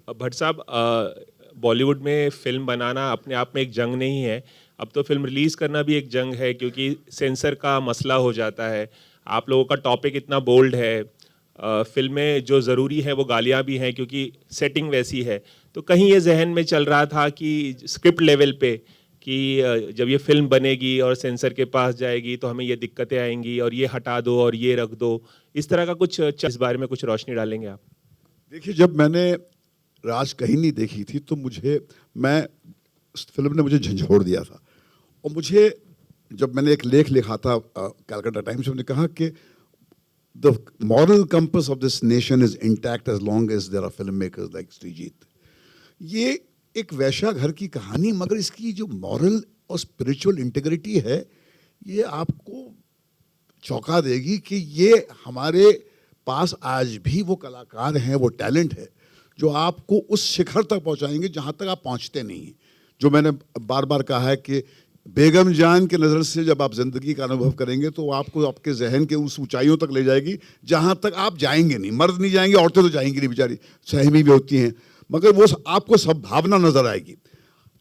भट्ट साहब, बॉलीवुड में फ़िल्म बनाना अपने आप में एक जंग नहीं है। अब तो फ़िल्म रिलीज़ करना भी एक जंग है, क्योंकि सेंसर का मसला हो जाता है। आप लोगों का टॉपिक इतना बोल्ड है। फ़िल्में जो ज़रूरी है वो गालियाँ भी हैं, क्योंकि सेटिंग वैसी है। तो कहीं ये ज़हन में चल रहा था कि स्क्रिप्ट लेवल पे कि जब ये फ़िल्म बनेगी और सेंसर के पास जाएगी तो हमें ये दिक्कतें आएँगी और ये हटा दो और ये रख दो। इस तरह का कुछ इस बारे में कुछ रोशनी डालेंगे आप? देखिए, जब मैंने राज कहीं नहीं देखी थी तो मैं उस फिल्म ने मुझे झंझोड़ दिया था। और मुझे जब मैंने एक लेख लिखा था कैलकाटा टाइम्स में, कहा कि the moral compass of this nation is intact as long as there are film makers like Srijit. ये एक वैश्या घर की कहानी, मगर इसकी जो मॉरल और स्पिरिचुअल इंटीग्रिटी है, ये आपको चौंका देगी कि ये हमारे पास आज भी वो कलाकार हैं, वो टैलेंट है जो आपको उस शिखर तक पहुंचाएंगे जहां तक आप पहुंचते नहीं हैं। जो मैंने बार बार कहा है कि बेगम जान के नज़र से जब आप ज़िंदगी का अनुभव करेंगे तो आपको आपके जहन के उस ऊंचाइयों तक ले जाएगी जहां तक आप जाएंगे नहीं। मर्द नहीं जाएंगे, औरतें तो जाएंगी नहीं, बेचारी सहमी भी होती हैं, मगर वो आपको सब भावना नजर आएगी।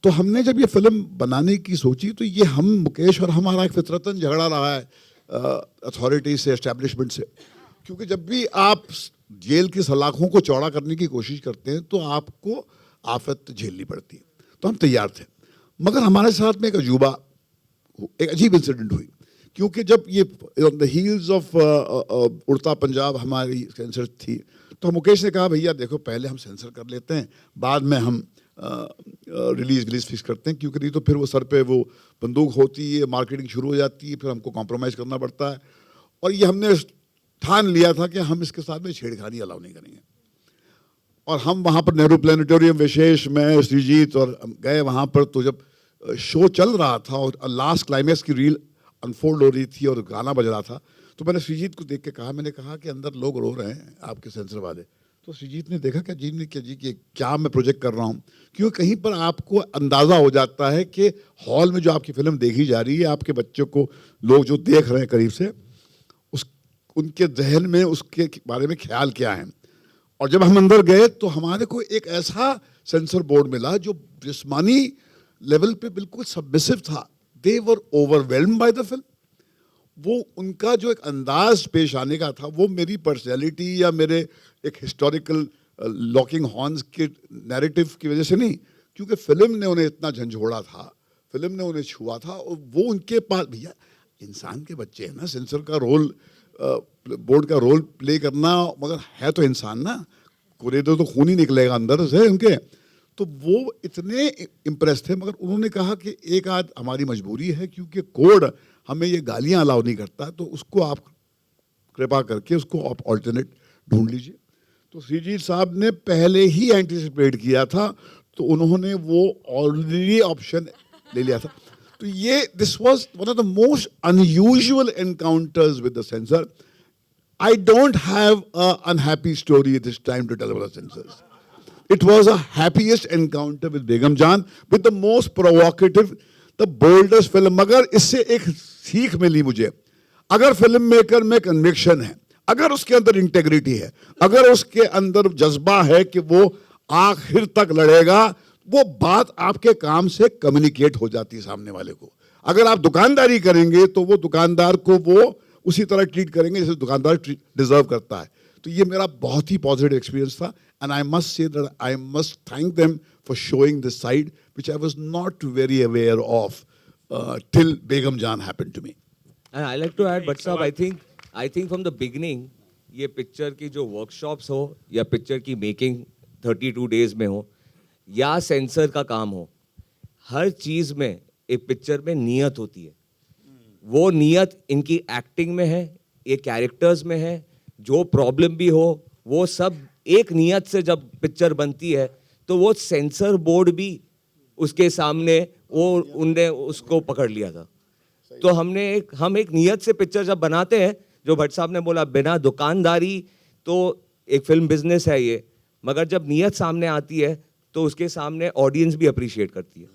तो हमने जब ये फिल्म बनाने की सोची तो ये हम मुकेश और हमारा एक फितरतन झगड़ा रहा है अथॉरिटी से, एस्टेब्लिशमेंट से। क्योंकि जब भी आप जेल की सलाखों को चौड़ा करने की कोशिश करते हैं तो आपको आफत झेलनी पड़ती है। तो हम तैयार थे, मगर हमारे साथ में एक अजीब इंसिडेंट हुई। क्योंकि जब ये ऑन द हील्स ऑफ उड़ता पंजाब हमारी सेंसर थी, तो मुकेश ने कहा भैया देखो, पहले हम सेंसर कर लेते हैं, बाद में हम रिलीज फिक्स करते हैं, क्योंकि नहीं तो फिर वो सर पे वो बंदूक होती है, मार्केटिंग शुरू हो जाती है, फिर हमको कॉम्प्रोमाइज़ करना पड़ता है। और ये हमने ठान लिया था कि हम इसके साथ में छेड़खानी अलाउ नहीं करेंगे। और हम वहाँ पर नेहरू प्लानिटोरियम, विशेष, मैं, श्रीजीत और गए वहाँ पर। तो जब शो चल रहा था और लास्ट क्लाइमैक्स की रील अनफोल्ड हो रही थी और गाना बज रहा था, तो मैंने श्रीजीत को देख के कहा, मैंने कहा कि अंदर लोग रो रहे हैं आपके सेंसर वाले। तो श्रीजीत ने देखा कि क्या मैं प्रोजेक्ट कर रहा हूँ, क्योंकि कहीं पर आपको अंदाज़ा हो जाता है कि हॉल में जो आपकी फिल्म देखी जा रही है, आपके बच्चों को लोग जो देख रहे हैं करीब से, उनके जहन में उसके बारे में ख्याल क्या है। और जब हम अंदर गए तो हमारे को एक ऐसा सेंसर बोर्ड मिला जो जिस्मानी लेवल पे बिल्कुल सबमिसिव था। दे वर ओवरवेल्म्ड बाय द फिल्म। वो उनका जो एक अंदाज पेश आने का था, वो मेरी पर्सनैलिटी या मेरे एक हिस्टोरिकल लॉकिंग हॉर्न्स के नैरेटिव की वजह से नहीं, क्योंकि फिल्म ने उन्हें इतना झंझोड़ा था, फिल्म ने उन्हें छुआ था। और वो उनके पास, भैया इंसान के बच्चे हैं ना, सेंसर का रोल, बोर्ड का रोल प्ले करना, मगर है तो इंसान ना, कुरेदो तो खून ही निकलेगा अंदर से उनके। तो वो इतने इम्प्रेस थे, मगर उन्होंने कहा कि एक आध हमारी मजबूरी है, क्योंकि कोड हमें ये गालियां अलाउ नहीं करता, तो उसको आप कृपा करके उसको आप ऑल्टरनेट ढूंढ लीजिए। तो श्रीजीत साहब ने पहले ही एंटिसिपेट किया था, तो उन्होंने वो ऑलरेडी ऑप्शन ले लिया था। तो ये this was one of the most unusual encounters with the censor. I don't have a unhappy story this time to tell about the censors. It was a happiest encounter with Begum Jaन, with the most provocative, the boldest film। मगर इससे एक सीख मिली मुझे, अगर film maker में conviction है, अगर उसके अंदर इंटेग्रिटी है, अगर उसके अंदर जज्बा है कि वो आखिर तक लड़ेगा, वो बात आपके काम से कम्युनिकेट हो जाती है सामने वाले को। अगर आप दुकानदारी करेंगे तो वो दुकानदार को वो उसी तरह ट्रीट करेंगे जैसे दुकानदार डिजर्व करता है। तो ये मेरा बहुत ही पॉजिटिव एक्सपीरियंस था, and I must say that I must thank them for showing this side which I was not very aware of till Begum Jaन happened to me. And I like to add, but साहब, I think from the beginning, ये picture की जो workshops हो या picture की making 32 days में हो या सेंसर का काम हो, हर चीज़ में एक पिक्चर में नियत होती है। वो नियत इनकी एक्टिंग में है, ये कैरेक्टर्स में है, जो प्रॉब्लम भी हो वो सब एक नियत से जब पिक्चर बनती है तो वो सेंसर बोर्ड भी उसके सामने वो उनने उसको पकड़ लिया था। तो हम एक नियत से पिक्चर जब बनाते हैं, जो भट्ट साहब ने बोला बिना दुकानदारी, तो एक फिल्म बिजनेस है ये, मगर जब नियत सामने आती है तो उसके सामने ऑडियंस भी अप्रिशिएट करती है।